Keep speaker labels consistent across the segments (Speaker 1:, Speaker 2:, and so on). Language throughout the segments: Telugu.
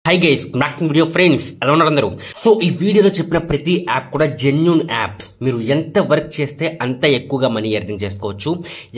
Speaker 1: Hi guys, maxing video friends, ఎలా ఉన్నారు అందరూ? సో ఈ వీడియోలో చెప్పిన ప్రతి యాప్ కూడా జెన్యూన్ యాప్స్. మీరు ఎంత వర్క్ చేస్తే అంత ఎక్కువగా మనీ ఎర్నింగ్ చేసుకోవచ్చు.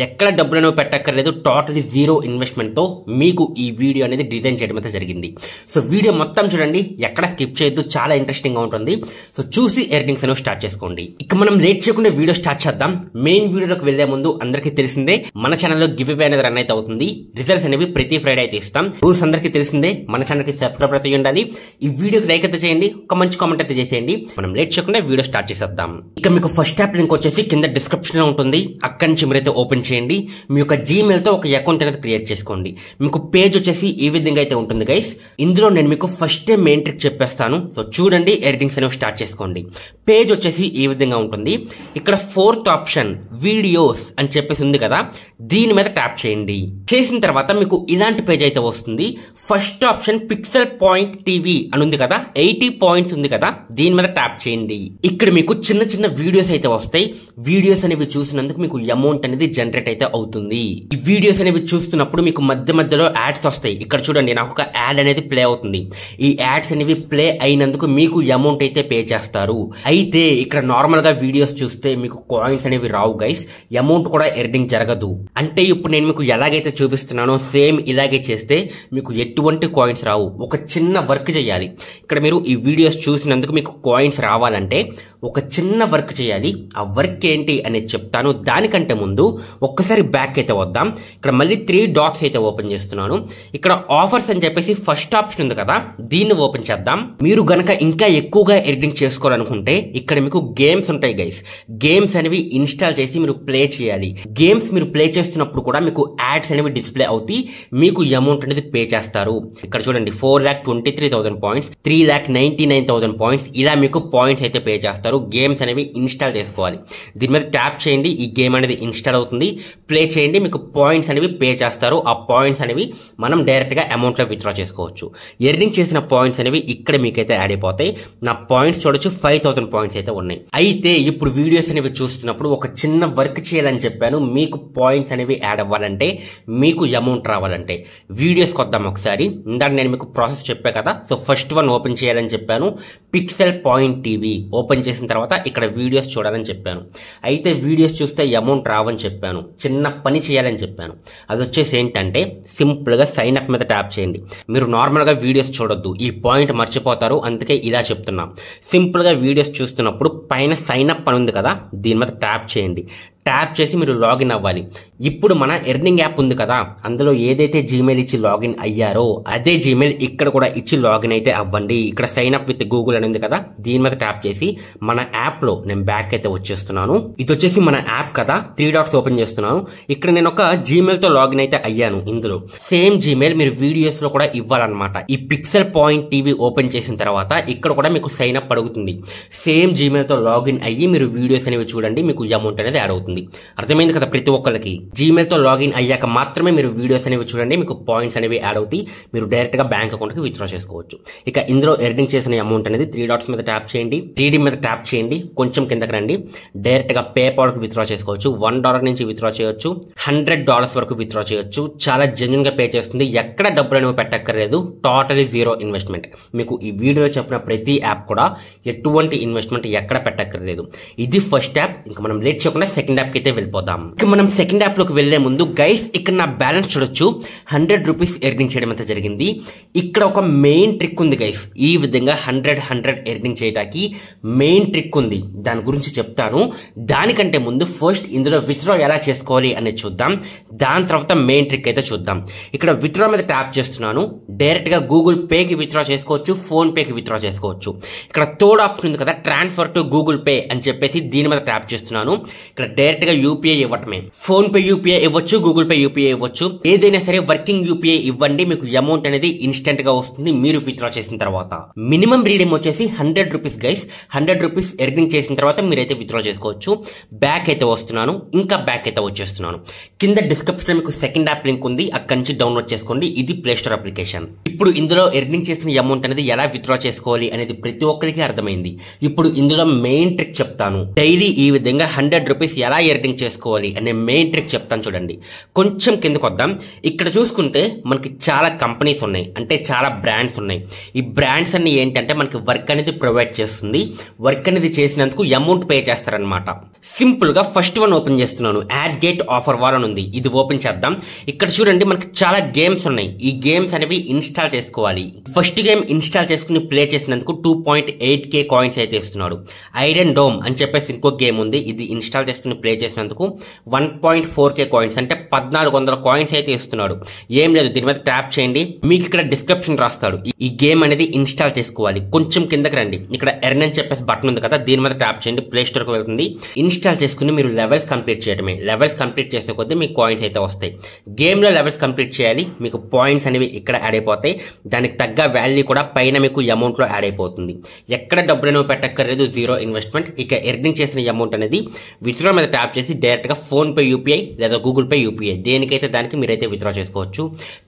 Speaker 1: ఎక్కడ డబ్బులను పెట్టక్కర్లేదు. టోటలీ జీరో ఇన్వెస్ట్మెంట్ తో మీకు ఈ వీడియో అనేది డిజైన్ చేయడం అయితే జరిగింది. సో వీడియో మొత్తం చూడండి, ఎక్కడ స్కిప్ చేయొద్దు, చాలా ఇంట్రెస్టింగ్ గా ఉంటుంది. సో చూసి ఎర్నింగ్స్ అనేవి స్టార్ట్ చేసుకోండి. ఇక మనం లేట్ చేయకుండా వీడియో స్టార్ట్ చేద్దాం. మెయిన్ వీడియోలోకి వెళ్లే ముందు అందరికీ తెలిసిందే, మన ఛానల్లో గివ్ అవే అనేది రన్ అయితే అవుతుంది. రిజల్ట్స్ అనేవి ప్రతి ఫ్రైడే అయితే ఇస్తాం. రూల్స్ అందరికీ తెలిసిందే, మన ఛానల్ కి సబ్స్క్రైబ్ అయితే ఉండాలి. ఈ వీడియోకి లైక్ అయితే చేయండి, ఒక మంచి కామెంట్ అయితే చేసేయండి. మనం లేట్ చేయకుండా వీడియో స్టార్ట్ చేసేద్దాం. ఇక మీకు ఫస్ట్ యాప్ లింక్ వచ్చేసి కింద డిస్క్రిప్షన్ లో ఉంటుంది. అక్కడి నుంచి మీరైతే ఓపెన్ చేయండి. మీ యొక్క జీమెయిల్ తో ఒక అకౌంట్ అనేది క్రియేట్ చేసుకోండి. మీకు పేజ్ వచ్చేసి ఈ విధంగా అయితే ఉంటుంది గైస్. ఇందులో నేను మీకు ఫస్ట్ మెయిన్ ట్రిక్ చెప్పేస్తాను. సో చూడండి, ఎడిటింగ్స్ అనేవి స్టార్ట్ చేసుకోండి. పేజ్ వచ్చేసి ఈ విధంగా ఉంటుంది. ఇక్కడ ఫోర్త్ ఆప్షన్ వీడియోస్ అని చెప్పేసి ఉంది కదా, దీని మీద ట్యాప్ చేయండి. చేసిన తర్వాత మీకు ఇలాంటి పేజ్ అయితే వస్తుంది. First option pixel point TV అని ఉంది కదా, 80 పాయింట్స్ ఉంది కదా, దీని మీద ట్యాప్ చేయండి. ఇక్కడ మీకు చిన్న చిన్న వీడియోస్ అయితే వస్తాయి. వీడియోస్ అనేవి చూసినందుకు మీకు అమౌంట్ అనేది జనరేట్ అయితే అవుతుంది. ఈ వీడియోస్ అనేవి చూస్తున్నప్పుడు మీకు మధ్య మధ్యలో యాడ్స్ వస్తాయి. ఇక్కడ చూడండి, నాకు ఒక యాడ్ అనేది ప్లే అవుతుంది. ఈ యాడ్స్ అనేవి ప్లే అయినందుకు మీకు అమౌంట్ అయితే పే చేస్తారు. అయితే ఇక్కడ నార్మల్ గా వీడియోస్ చూస్తే మీకు కాయిన్స్ అనేవి రావు గైస్, అమౌంట్ కూడా ఎర్నింగ్ జరగదు. అంటే ఇప్పుడు నేను మీకు ఎలాగైతే చూపిస్తున్నానో సేమ్ ఇలాగే చేస్తే మీకు ఎటువంటి కాయిన్స్ రావు. ఒక చిన్న వర్క్ చేయాలి. ఇక్కడ మీరు ఈ వీడియోస్ చూసినందుకు మీకు కాయిన్స్ రావాలంటే ఒక చిన్న వర్క్ చేయాలి. ఆ వర్క్ ఏంటి అనేది చెప్తాను. దానికంటే ముందు ఒక్కసారి బ్యాక్ అయితే వద్దాం. ఇక్కడ మళ్ళీ 3 డాట్స్ అయితే ఓపెన్ చేస్తున్నాను. ఇక్కడ ఆఫర్స్ అని చెప్పేసి ఫస్ట్ ఆప్షన్ ఉంది కదా, దీన్ని ఓపెన్ చేద్దాం. మీరు గనక ఇంకా ఎక్కువగా ఎడిటింగ్ చేసుకోవాలనుకుంటే ఇక్కడ మీకు గేమ్స్ ఉంటాయి గైస్. గేమ్స్ అనేవి ఇన్స్టాల్ చేసి మీరు ప్లే చేయాలి. గేమ్స్ మీరు ప్లే చేస్తున్నప్పుడు కూడా మీకు యాడ్స్ అనేవి డిస్ప్లే అవుతాయి. మీకు అమౌంట్ అనేది పే చేస్తారు. ఇక్కడ చూడండి, 4,23,000 పాయింట్స్, 3,99,000 పాయింట్స్, ఇలా మీకు పాయింట్స్ అయితే పే చేస్తారు. గేమ్స్ అనేవి ఇన్స్టాల్ చేసుకోవాలి. దీని మీద ట్యాప్ చేయండి. ఈ గేమ్ అనేది ఇన్స్టాల్ అవుతుంది. ప్లే చేయండి, మీకు పాయింట్స్ అనేవి పే చేస్తారు. ఆ పాయింట్స్ అనేవి మనం డైరెక్ట్ గా అమౌంట్ లో విత్డ్రా చేసుకోవచ్చు. ఎర్నింగ్ చేసిన పాయింట్స్ అనేవి ఇక్కడ మీకైతే యాడ్ అయిపోతాయి. నా పాయింట్స్ చూడొచ్చు, 5,000 పాయింట్స్ అయితే ఉన్నాయి. అయితే ఇప్పుడు వీడియోస్ అనేవి చూస్తున్నప్పుడు ఒక చిన్న వర్క్ చేయాలని చెప్పాను. మీకు పాయింట్స్ అనేవి యాడ్ అవ్వాలంటే, మీకు అమౌంట్ రావాలంటే వీడియోస్ కొద్దాం ఒకసారి. ఇందాక నేను మీకు ప్రాసెస్ చెప్పా కదా. సో ఫస్ట్ వన్ ఓపెన్ చేయాలని చెప్పాను, పిక్సెల్ పాయింట్ టీవీ. ఓపెన్ చేసిన తర్వాత ఇక్కడ వీడియోస్ చూడాలని చెప్పాను. అయితే వీడియోస్ చూస్తే అమౌంట్ రావని చెప్పాను. చిన్న పని చేయాలని చెప్పాను. అది వచ్చేసి ఏంటంటే, సింపుల్ గా సైన్ అప్ మీద ట్యాప్ చేయండి. మీరు నార్మల్ గా వీడియోస్ చూడొద్దు, ఈ పాయింట్ మర్చిపోతారు, అందుకే ఇలా చెప్తున్నా. సింపుల్ గా వీడియోస్ చూస్తున్నప్పుడు పైన సైన్ అప్ అని ఉంది కదా, దీని మీద ట్యాప్ చేయండి. ట్యాప్ చేసి మీరు లాగిన్ అవ్వాలి. ఇప్పుడు మన ఎర్నింగ్ యాప్ ఉంది కదా, అందులో ఏదైతే జీమెయిల్ ఇచ్చి లాగిన్ అయ్యారో అదే జీమెయిల్ ఇక్కడ కూడా ఇచ్చి లాగిన్ అయితే అవ్వండి. ఇక్కడ సైన్ అప్ విత్ గూగుల్ అని ఉంది కదా, దీని మీద ట్యాప్ చేసి మన యాప్ లో నేను బ్యాక్ అయితే వచ్చేస్తున్నాను. ఇది వచ్చేసి మన యాప్ కదా, 3 డాట్స్ ఓపెన్ చేస్తున్నాను. ఇక్కడ నేను ఒక జీమెయిల్ తో లాగిన్ అయితే అయ్యాను. ఇందులో సేమ్ జీమెయిల్ మీరు వీడియోస్ లో కూడా ఇవ్వాలన్నమాట. ఈ పిక్సెల్ పాయింట్ టీవీ ఓపెన్ చేసిన తర్వాత ఇక్కడ కూడా మీకు సైన్ అప్ అడుగుతుంది. సేమ్ జీమెయిల్ తో లాగిన్ అయ్యి మీరు వీడియోస్ అనేవి చూడండి, మీకు అమౌంట్ అనేది యాడ్ అవుతుంది. అర్థమైంది కదా ప్రతి ఒక్కరికి. జీమెయిల్ తో లాగిన్ అయ్యాక మాత్రమే మీరు వీడియోస్ అనేవి చూడండి, మీకు పాయింట్స్ అనేవి యాడ్ అవుతాయి. మీరు డైరెక్ట్ గా బ్యాంక్ అకౌంట్ కి విత్డ్రా చేసుకోవచ్చు. ఇక ఇందులో ఎర్నింగ్ చేసిన అమౌంట్ అనేది 3 డాట్స్ మీద ట్యాప్ చేయండి. 3D మీద ట్యాప్ చేయండి, కొంచెం కిందకి రండి. డైరెక్ట్ గా పేపాల్ కి విత్డ్రా చేసుకోవచ్చు. $1 నుంచి విత్డ్రా చేయొచ్చు, $100 వరకు విత్డ్రా చేయొచ్చు. చాలా జెన్యూన్ గా పే చేస్తుంది. ఎక్కడ డబ్బులు అనేవి పెట్టక్కర్లేదు. Totally zero investment. మీకు ఈ వీడియోలో చెప్పిన ప్రతి యాప్ కూడా ఎటువంటి ఇన్వెస్ట్మెంట్ ఎక్కడ పెట్టక్కర్లేదు. ఇది ఫస్ట్ యాప్. ఇంకా మనం లేట్ చేయకుండా సెకండ్ యాప్ కి అయితే వెళ్ళిపోదాం. ఇక మనం సెకండ్ యాప్ లోకి వెళ్లే ముందు గైస్, ఇక్కడ నా బ్యాలెన్స్ చూడొచ్చు, 100 రూపీస్ ఎర్నింగ్ చేయడం అయితే జరిగింది. ఇక్కడ ఒక మెయిన్ ట్రిక్ ఉంది గైస్. ఈ విధంగా 100 ఎర్నింగ్ చేయడానికి మెయిన్ ట్రిక్ ఉంది, దాని గురించి చెప్తాను. దానికంటే ముందు ఫస్ట్ ఇందులో విత్డ్రా ఎలా చేసుకోవాలి అనేది చూద్దాం. దాని తర్వాత మెయిన్ ట్రిక్ అయితే చూద్దాం. ఇక్కడ విత్డ్రా మీద ట్యాప్ చేస్తున్నాను. డైరెక్ట్ గా గూగుల్ పే కి విత్డ్రా చేసుకోవచ్చు, ఫోన్ పే కి విత్డ్రా చేసుకోవచ్చు. ఇక్కడ థర్డ్ ఆప్షన్ ఉంది కదా, ట్రాన్స్ఫర్ టు గూగుల్ పే అని చెప్పేసి దీని మీద ట్యాప్ చేస్తున్నాను. ఇక్కడ డైరెక్ట్ గా యూపీఐ ఇవ్వటమే. ఫోన్ పే యూపీఐ ఇవ్వచ్చు, గూగుల్ పే యూపీఐ ఇవ్వచ్చు. ఏదైనా సరే వర్కింగ్ యూపీఐ ఇవ్వండి, మీకు అమౌంట్ అనేది ఇన్స్టెంట్ గా వస్తుంది మీరు విత్డ్రా చేసిన తర్వాత. మినిమం రీడింగ్ వచ్చేసి 100 రూపీస్ గైస్. 100 రూపీస్ ఎర్నింగ్ చేసిన తర్వాత మీరైతే విత్డ్రా చేసుకోవచ్చు. బ్యాక్ అయితే వస్తున్నాను, ఇంకా బ్యాక్ అయితే వచ్చేస్తున్నాను. కింద డిస్క్రిప్షన్ లో మీకు సెకండ్ యాప్ లింక్ ఉంది, అక్కడి నుంచి డౌన్లోడ్ చేసుకోండి. ఇది ప్లే స్టోర్ అప్లికేషన్. ఇప్పుడు ఇందులో ఎర్నింగ్ చేసిన అమౌంట్ అనేది ఎలా విత్డ్రా చేసుకోవాలి అనేది ప్రతి ఒక్కరికి అర్థమైంది. ఇప్పుడు ఇందులో మెయిన్ ట్రిక్ చెప్తాను. డైలీ ఈ విధంగా 100 రూపీస్ ఎలా ఎలా ఎర్నింగ్ చేసుకోవాలి అనే మెయిన్ ట్రిక్ చెప్తాను చూడండి. కొంచెం కిందకు వద్దాం. ఇక్కడ చూసుకుంటే మనకి చాలా కంపెనీస్ ఉన్నాయి, అంటే చాలా బ్రాండ్స్ ఉన్నాయి. ఈ బ్రాండ్స్ అన్ని ఏంటంటే మనకి వర్క్ అనేది ప్రొవైడ్ చేస్తుంది. వర్క్ అనేది చేసినందుకు అమౌంట్ పే చేస్తారనమాట. సింపుల్ గా ఫస్ట్ వన్ ఓపెన్ చేస్తున్నాను. యాడ్ గేట్ ఆఫర్ వాల్ అని ఉంది, ఇది ఓపెన్ చేద్దాం. ఇక్కడ చూడండి మనకి చాలా గేమ్స్ ఉన్నాయి. ఈ గేమ్స్ అనేవి ఇన్స్టాల్ చేసుకోవాలి. ఫస్ట్ గేమ్ ఇన్స్టాల్ చేసుకుని ప్లే చేసినందుకు 2.8k కాయిన్స్ అయితే ఇస్తున్నాడు. ఐరన్ డోమ్ అని చెప్పేసి ఇంకో గేమ్ ఉంది, ఇది ఇన్స్టాల్ చేసుకుని ప్లే చేసినందుకు 1.4k కాయిన్స్, అంటే 1400 కాయిన్స్ అయితే ఇస్తున్నాడు. ఏం లేదు, దీని మీద ట్యాప్ చేయండి, మీకు ఇక్కడ డిస్క్రిప్షన్ రాస్తాడు. ఈ గేమ్ అనేది ఇన్స్టాల్ చేసుకోవాలి. కొంచెం కిందకి రండి, ఇక్కడ ఎర్న్ అని చెప్పేసి బటన్ ఉంది కదా, దీని మీద ట్యాప్ చేయండి, ప్లే స్టోర్ కు వెళ్తుంది. ఇన్స్టాల్ చేసుకుని మీరు లెవెల్స్ కంప్లీట్ చేయడమే. లెవెల్స్ కంప్లీట్ చేసే కొద్దీ మీకు కాయిన్స్ అయితే వస్తాయి. గేమ్ లో లెవెల్స్ కంప్లీట్ చేయాలి, మీకు పాయింట్స్ అనేవి ఇక్కడ యాడ్ అయిపోతాయి. దానికి తగ్గ వాల్యూ కూడా పైన మీకు అమౌంట్ లో యాడ్ అయిపోతుంది. ఎక్కడ డబ్బులు అనేవి పెట్టక్కర్లేదు, జీరో ఇన్వెస్ట్మెంట్. ఇక ఎర్నింగ్ చేసిన అమౌంట్ అనేది విత్డ్రా మీద ట్యాప్ చేసి డైరెక్ట్ గా ఫోన్ పే యూపీఐ లేదా గూగుల్ పే యూపీఐ దేనికైతే దానికి మీరైతే విత్డ్రా చేసుకోవచ్చు.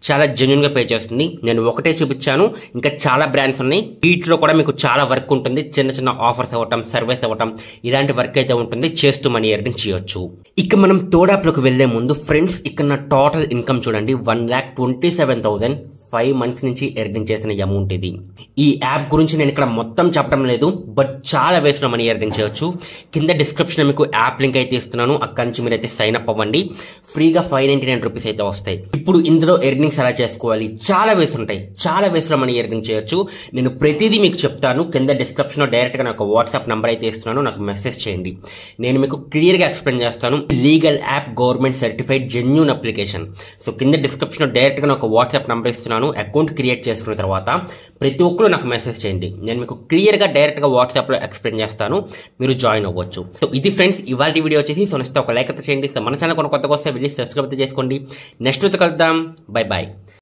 Speaker 1: చాలా జెన్యూన్ గా పే చేస్తుంది. నేను ఒకటే చూపించాను, ఇంకా చాలా బ్రాండ్స్ ఉన్నాయి. వీటిలో కూడా మీకు చాలా వర్క్ ఉంటుంది. చిన్న చిన్న ఆఫర్స్ ఇవ్వటం, సర్వీస్ ఇవ్వటం, ఇలాంటి వర్క్ అయితే ఉంటుంది. చేస్తూ మనీ ఎర్నింగ్ చేయొచ్చు. ఇక మనం థర్డ్ యాప్ లోకి వెళ్లే ముందు ఫ్రెండ్స్, ఇక్కడ నా టోటల్ ఇన్కమ్ చూడండి, 1,27,000 5 మంత్స్ నుంచి ఎర్నింగ్ చేసిన అమౌంట్ ఇది. ఈ యాప్ గురించి నేను ఇక్కడ మొత్తం చెప్పడం లేదు, బట్ చాలా వేస్ లో మనీ ఎర్నింగ్ చేయొచ్చు. కింద డిస్క్రిప్షన్ మీకు యాప్ లింక్ అయితే ఇస్తున్నాను, అక్కడి నుంచి మీరైతే సైన్ అప్ అవ్వండి. ఫ్రీగా 599 రూపీస్ అయితే వస్తాయి. ఇప్పుడు ఇందులో ఎర్నింగ్స్ ఎలా చేసుకోవాలి, చాలా వేస్ ఉంటాయి. చాలా వేస్ లో మనీ ఎర్నింగ్ చేయొచ్చు. నేను ప్రతిదీ మీకు చెప్తాను. కింద డిస్క్రిప్షన్ లో డైరెక్ట్ గా నాకు వాట్సాప్ నంబర్ అయితే ఇస్తున్నాను, నాకు మెసేజ్ చేయండి. నేను మీకు క్లియర్ గా ఎక్స్ప్లెయిన్ చేస్తాను. Legal app, government certified, genuine application. So కింద డిస్క్రిప్షన్ లో డైరెక్ట్ గా నాకు వాట్సాప్ నంబర్ ఇస్తున్నాను. అకౌంట్ క్రియేట్ చేసుకున్న తర్వాత ప్రతి ఒక్కరు నాకు మెసేజ్ చేయండి, నేను మీకు క్లియర్ గా డైరెక్ట్ గా వాట్సాప్ లో ఎక్స్ప్లెయిన్ చేస్తాను, మీరు జాయిన్ అవ్వచ్చు. సో ఇది ఫ్రెండ్స్ ఇవాళ వీడియో వచ్చేసి. సో నెక్స్ట్ ఒక లైక్ అయితే చేయండి. సో మన ఛానల్ కొత్తగా వస్తే వెళ్ళి సబ్స్క్రైబ్ అయితే చేసుకోండి. నెక్స్ట్ కలుద్దాం. Bye bye.